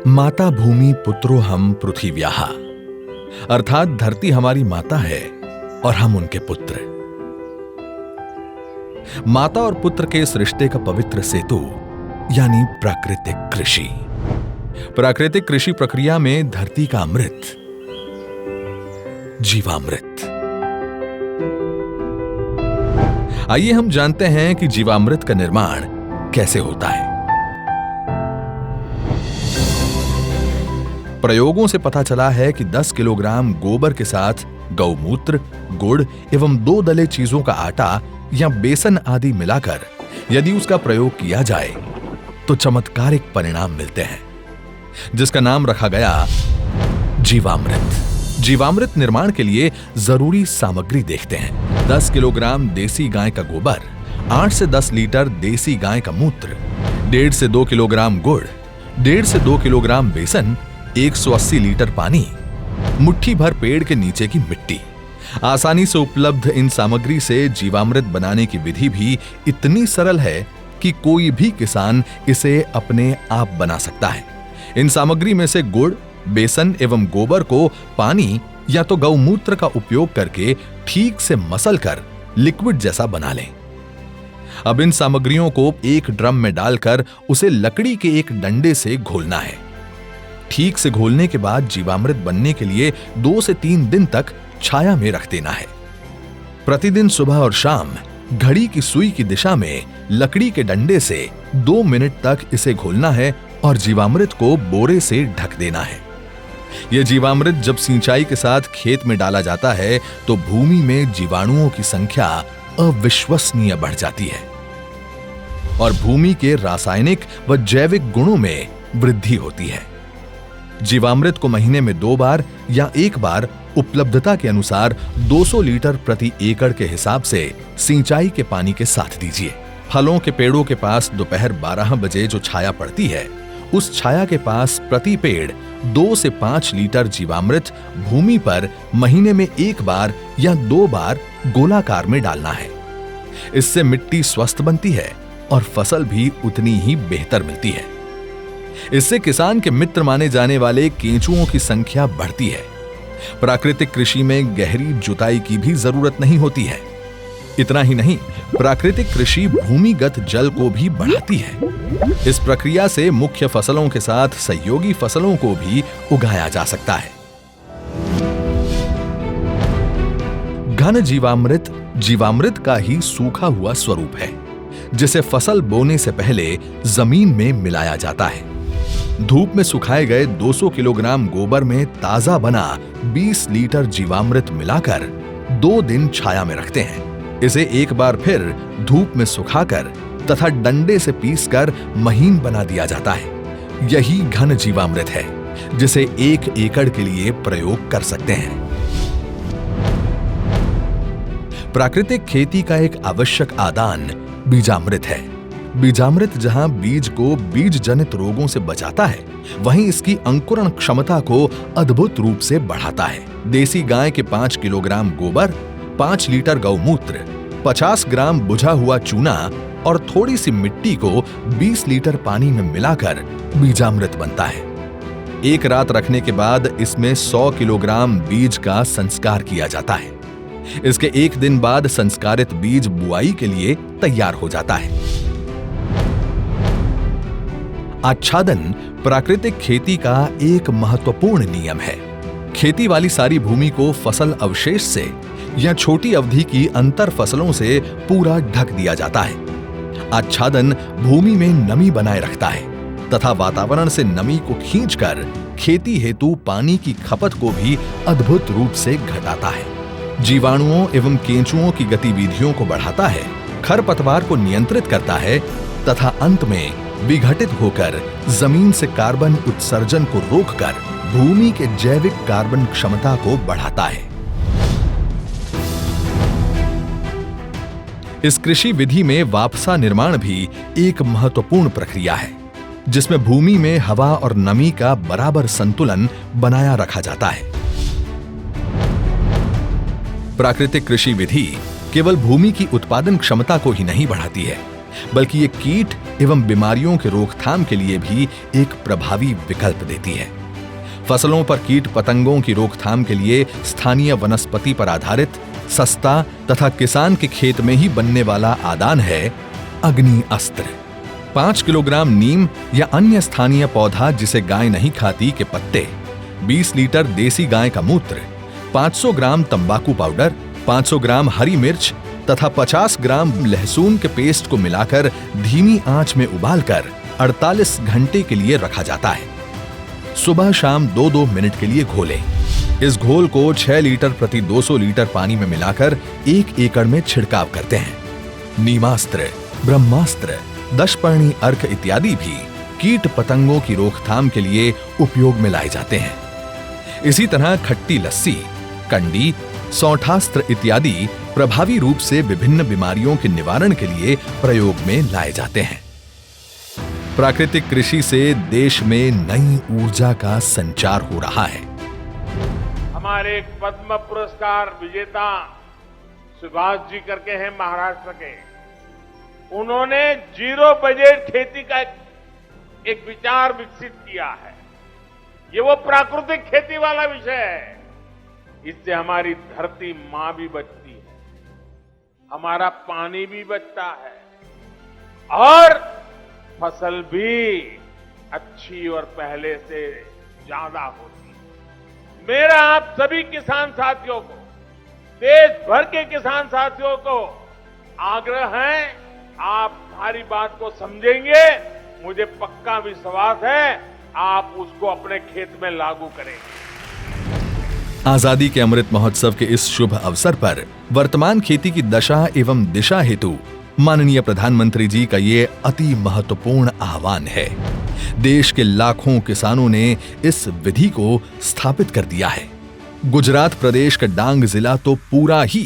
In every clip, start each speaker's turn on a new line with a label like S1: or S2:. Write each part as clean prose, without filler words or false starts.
S1: माता भूमि पुत्रो हम पृथिव्याः, अर्थात धरती हमारी माता है और हम उनके पुत्र। माता और पुत्र के इस रिश्ते का पवित्र सेतु यानी प्राकृतिक कृषि। प्राकृतिक कृषि प्रक्रिया में धरती का अमृत, जीवामृत। आइए हम जानते हैं कि जीवामृत का निर्माण कैसे होता है। प्रयोगों से पता चला है कि 10 किलोग्राम गोबर के साथ गौमूत्र, गुड़ एवं 2 दले चीजों का आटा या बेसन आदि मिलाकर यदि उसका प्रयोग किया जाए तो चमत्कारिक परिणाम मिलते हैं, जिसका नाम रखा गया जीवामृत। जीवामृत निर्माण के लिए जरूरी सामग्री देखते हैं। 10 किलोग्राम देसी गाय का गोबर, 8 से 10 लीटर देसी गाय का मूत्र, 1.5 से 2 किलोग्राम गुड़, 1.5 से 2 किलोग्राम बेसन, 180 लीटर पानी, मुट्ठी भर पेड़ के नीचे की मिट्टी। आसानी से उपलब्ध इन सामग्री से जीवामृत बनाने की विधि भी इतनी सरल है कि कोई भी किसान इसे अपने आप बना सकता है। इन सामग्री में से गुड़, बेसन एवं गोबर को पानी या तो गौमूत्र का उपयोग करके ठीक से मसल कर लिक्विड जैसा बना लें। अब इन सामग्रियों को एक ड्रम में डालकर उसे लकड़ी के एक डंडे से घोलना है। ठीक से घोलने के बाद जीवामृत बनने के लिए 2 से 3 दिन तक छाया में रख देना है। प्रतिदिन सुबह और शाम घड़ी की सुई की दिशा में लकड़ी के डंडे से 2 मिनट तक इसे घोलना है और जीवामृत को बोरे से ढक देना है। यह जीवामृत जब सिंचाई के साथ खेत में डाला जाता है तो भूमि में जीवाणुओं की संख्या अविश्वसनीय बढ़ जाती है और भूमि के रासायनिक व जैविक गुणों में वृद्धि होती है। जीवामृत को महीने में 2 बार या 1 बार उपलब्धता के अनुसार 200 लीटर प्रति एकड़ के हिसाब से सिंचाई के पानी के साथ दीजिए। फलों के पेड़ों के पास दोपहर 12 बजे जो छाया पड़ती है, उस छाया के पास प्रति पेड़ 2 से 5 लीटर जीवामृत भूमि पर महीने में 1 बार या 2 बार गोलाकार में डालना है। इससे मिट्टी स्वस्थ बनती है और फसल भी उतनी ही बेहतर मिलती है। इससे किसान के मित्र माने जाने वाले केंचुओं की संख्या बढ़ती है। प्राकृतिक कृषि में गहरी जुताई की भी जरूरत नहीं होती है। इतना ही नहीं, प्राकृतिक कृषि भूमिगत जल को भी बढ़ाती है। इस प्रक्रिया से मुख्य फसलों के साथ सहयोगी फसलों को भी उगाया जा सकता है। घन जीवामृत जीवामृत का ही सूखा हुआ स्वरूप है, जिसे फसल बोने से पहले जमीन में मिलाया जाता है। धूप में सुखाए गए 200 किलोग्राम गोबर में ताजा बना 20 लीटर जीवामृत मिलाकर 2 दिन छाया में रखते हैं। इसे एक बार फिर धूप में सुखाकर तथा डंडे से पीसकर महीन बना दिया जाता है। यही घन जीवामृत है, जिसे 1 एकड़ के लिए प्रयोग कर सकते हैं। प्राकृतिक खेती का एक आवश्यक आदान बीजामृत है। बीजामृत जहां बीज को बीज जनित रोगों से बचाता है, वहीं इसकी अंकुरण क्षमता को अद्भुत रूप से बढ़ाता है। देसी गाय के 5 किलोग्राम गोबर, 5 लीटर गौमूत्र, 50 ग्राम बुझा हुआ चूना और थोड़ी सी मिट्टी को 20 लीटर पानी में मिलाकर बीजामृत बनता है। एक रात रखने के बाद इसमें 100 किलोग्राम बीज का संस्कार किया जाता है। इसके 1 दिन बाद संस्कारित बीज बुआई के लिए तैयार हो जाता है। आच्छादन प्राकृतिक खेती का एक महत्वपूर्ण नियम है। खेती वाली सारी भूमि को फसल अवशेष से या छोटी अवधि की अंतर फसलों से पूरा ढक दिया जाता है। आच्छादन भूमि में नमी बनाए रखता है तथा वातावरण से नमी को खींचकर खेती हेतु पानी की खपत को भी अद्भुत रूप से घटाता है। जीवाणुओं एवं केंचुओं की गतिविधियों को बढ़ाता है, खरपतवार को नियंत्रित करता है तथा अंत में विघटित होकर जमीन से कार्बन उत्सर्जन को रोककर भूमि के जैविक कार्बन क्षमता को बढ़ाता है। इस कृषि विधि में वापसा निर्माण भी एक महत्वपूर्ण प्रक्रिया है, जिसमें भूमि में हवा और नमी का बराबर संतुलन बनाया रखा जाता है। प्राकृतिक कृषि विधि केवल भूमि की उत्पादन क्षमता को ही नहीं बढ़ाती है, बल्कि ये कीट एवं बीमारियों के रोकथाम के लिए भी एक प्रभावी विकल्प देती है। फसलों पर कीट पतंगों की रोकथाम के लिए स्थानीय वनस्पति पर आधारित सस्ता तथा किसान के खेत में ही बनने वाला आदान है अग्नि अस्त्र। 5 किलोग्राम नीम या अन्य स्थानीय पौधा जिसे गाय नहीं खाती के पत्ते, 20 लीटर देसी गाय का मूत्र, 500 ग्राम तंबाकू पाउडर, 500 ग्राम हरी मिर्च तथा 50 ग्राम लहसुन के पेस्ट को मिलाकर धीमी आंच में उबालकर 48 घंटे के लिए रखा जाता है। सुबह शाम 2-2 मिनट के लिए घोलें। इस घोल को 6 लीटर प्रति 200 लीटर पानी में मिलाकर 1 एकड़ में छिड़काव करते हैं। नीमास्त्र, ब्रह्मास्त्र, दशपर्णी अर्क इत्यादि भी कीट पतंगों की रोकथाम के लिए उपयोग में लाए जाते हैं। इसी तरह खट्टी लस्सी, कंडी, सौठास्त्र इत्यादि प्रभावी रूप से विभिन्न बीमारियों के निवारण के लिए प्रयोग में लाए जाते हैं। प्राकृतिक कृषि से देश में नई ऊर्जा का संचार हो रहा है।
S2: हमारे पद्म पुरस्कार विजेता सुभाष जी करके हैं महाराष्ट्र के, उन्होंने जीरो बजट खेती का एक विचार विकसित किया है। ये वो प्राकृतिक खेती वाला विषय है। इससे हमारी धरती मां भी बचती है, हमारा पानी भी बचता है और फसल भी अच्छी और पहले से ज्यादा होती है। मेरा आप सभी किसान साथियों को, देश भर के किसान साथियों को आग्रह है, आप हमारी बात को समझेंगे, मुझे पक्का विश्वास है आप उसको अपने खेत में लागू करेंगे।
S1: आजादी के अमृत महोत्सव के इस शुभ अवसर पर वर्तमान खेती की दशा एवं दिशा हेतु माननीय प्रधानमंत्री जी का ये अति महत्वपूर्ण आह्वान है। देश के लाखों किसानों ने इस विधि को स्थापित कर दिया है। गुजरात प्रदेश का डांग जिला तो पूरा ही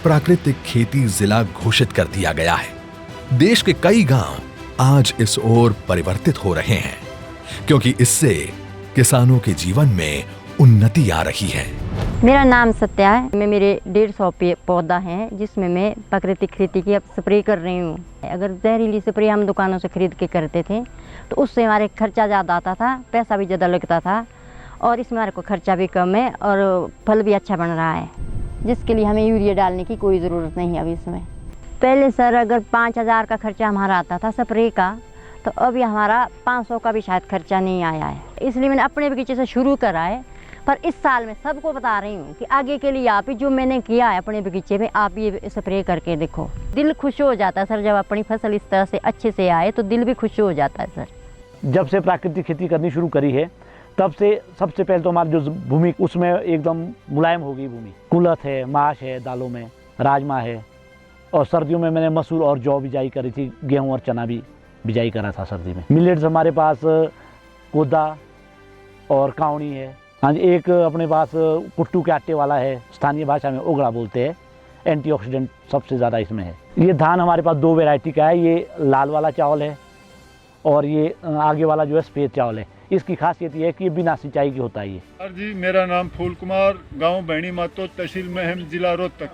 S1: प्राकृतिक खेती जिला घोषित कर दिया गया है। देश के कई गांव आज इस ओर परिवर्तित हो रहे हैं, क्योंकि इससे किसानों के जीवन में उन्नति आ रही है।
S3: मेरा नाम सत्या है। मैं मेरे 150 पौधा है जिसमें मैं प्राकृतिक खेती की अब स्प्रे कर रही हूँ। अगर जहरीली स्प्रे हम दुकानों से खरीद के करते थे तो उससे हमारे खर्चा ज़्यादा आता था, पैसा भी ज़्यादा लगता था, और इसमें हमारे को खर्चा भी कम है और फल भी अच्छा बन रहा है, जिसके लिए हमें यूरिया डालने की कोई ज़रूरत नहीं है अभी इसमें। पहले सर अगर 5000 का खर्चा हमारा आता था स्प्रे का, तो अभी हमारा 500 का भी शायद खर्चा नहीं आया है। इसलिए मैंने अपने बगीचे से शुरू करा है, पर इस साल मैं सबको बता रही हूँ कि आगे के लिए आप ही जो मैंने किया है अपने बगीचे में, आप ये स्प्रे करके देखो। दिल खुश हो जाता है सर, जब अपनी फसल इस तरह से अच्छे से आए तो दिल भी खुश हो जाता है सर।
S4: जब से प्राकृतिक खेती करनी शुरू करी है तब से सबसे पहले तो हमारी जो भूमि उसमें एकदम मुलायम हो गई भूमि। कुलथ है, माश है, दालों में राजमा है, और सर्दियों में मैंने मसूर और जौ बिजाई करी थी, गेहूँ और चना भी बिजाई करा था सर्दी में। मिलेट्स हमारे पास कोदा और कावनी है। हाँ जी, एक अपने पास कुट्टू के आटे वाला है, स्थानीय भाषा में ओगड़ा बोलते हैं। एंटीऑक्सीडेंट सबसे ज़्यादा इसमें है। ये धान हमारे पास 2 वैरायटी का है, ये लाल वाला चावल है और ये आगे वाला जो है सफ़ेद चावल है। इसकी खासियत ये है कि ये बिना सिंचाई की होता है। ये
S5: सर जी, मेरा नाम फूल कुमार, गांव बैणी मातो, तहसील महम, जिला रोहतक।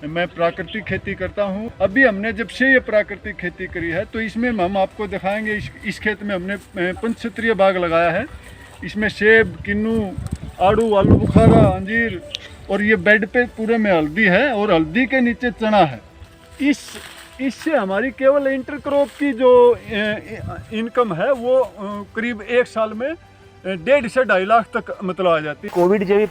S5: मैं प्राकृतिक खेती करता हूं। अभी हमने जब से ये प्राकृतिक खेती करी है तो इसमें हम आपको दिखाएंगे। इस खेत में हमने पंचक्षेत्रीय बाग लगाया है। इसमें सेब, किन्नू, आड़ू, आलू बुखारा, अंजीर, और ये बेड पे पूरे में हल्दी है और हल्दी के नीचे चना है। इससे हमारी केवल इंटरक्रॉप की जो इनकम है वो करीब 1 साल में 1.5 से 2.5 લાખ તક मतलब आ जाती।
S6: કોવિડ જેવી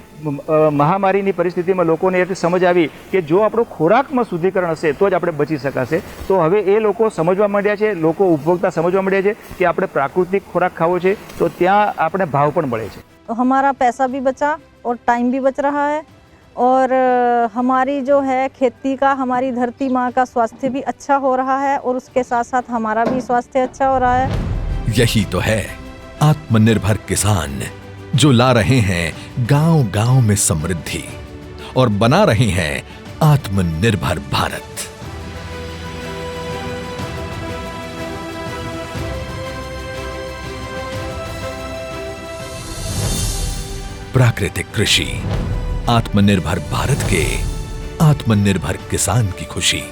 S6: મહામારીની પરિસ્થિતિમાં લોકોને એટલી સમજ આવી કે જો આપણો ખોરાકમાં શુદ્ધિકરણ હશે તો જ આપણે બચી શકાશે। તો હવે એ લોકો સમજવા માંડ્યા છે, લોકો ઉપભોક્તા સમજવા માંડ્યા છે કે આપણે પ્રાકૃતિક ખોરાક ખાવો છે તો ત્યાં આપણે ભાવ પણ મળે છે।
S7: तो हमारा पैसा भी बचा और टाइम भी बच रहा है, और हमारी जो है खेती का, हमारी धरती माँ का स्वास्थ्य भी अच्छा हो रहा है, और उसके साथ साथ हमारा भी स्वास्थ्य अच्छा हो रहा है।
S1: यही तो है आत्मनिर्भर किसान, जो ला रहे हैं गांव-गांव में समृद्धि और बना रहे हैं आत्मनिर्भर भारत। प्राकृतिक कृषि, आत्मनिर्भर भारत के आत्मनिर्भर किसान की खुशी।